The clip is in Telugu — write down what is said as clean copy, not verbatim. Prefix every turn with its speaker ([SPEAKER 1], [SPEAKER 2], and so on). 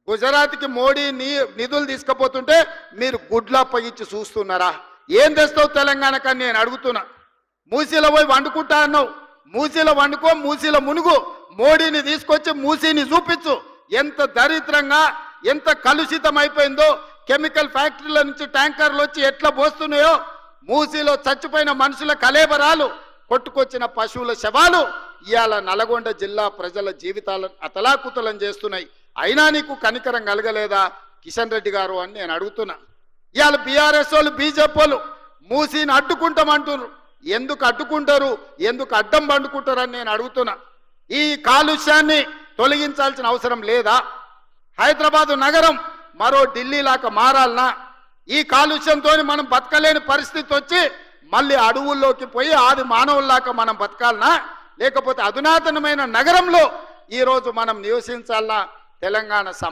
[SPEAKER 1] గుజరాత్కి మోడీ నిధులు తీసుకుపోతుంటే మీరు గుడ్లా పగిచ్చి చూస్తున్నారా? ఏం తెస్తావు తెలంగాణకని నేను అడుగుతున్నా. మూసీలో పోయి వండుకుంటా అన్నావు, మూసీలో వండుకో, మూసీలో మునుగు, మోడీని తీసుకొచ్చి మూసీని చూపించు. ఎంత దరిద్రంగా ఎంత కలుషితం అయిపోయిందో, కెమికల్ ఫ్యాక్టరీల నుంచి ట్యాంకర్లు వచ్చి ఎట్లా పోస్తున్నాయో, మూసీలో చచ్చిపోయిన మనుషుల కలేబరాలు, కొట్టుకొచ్చిన పశువుల శవాలు ఇవాళ నల్గొండ జిల్లా ప్రజల జీవితాలను అతలాకుతలం చేస్తున్నాయి. అయినా నీకు కనికరం కలగలేదా కిషన్ రెడ్డి గారు అని నేను అడుగుతున్నా. ఇవాళ బీఆర్ఎస్ వాళ్ళు బీజేపీ వాళ్ళు మూసీని అడ్డుకుంటామంటున్నారు. ఎందుకు అడ్డుకుంటారు, ఎందుకు అడ్డం పండుకుంటారని నేను అడుగుతున్నా. ఈ కాలుష్యాన్ని తొలగించాల్సిన అవసరం లేదా? హైదరాబాదు నగరం మరో ఢిల్లీ లాగా మారాలనా? ఈ కాలుష్యంతో మనం బతకలేని పరిస్థితి వచ్చి మళ్ళీ అడవుల్లోకి పోయి ఆది మానవుల్లాగా మనం బతకాలనా? లేకపోతే అధునాతనమైన నగరంలో ఈరోజు మనం నివసించాలనా? తెలంగాణ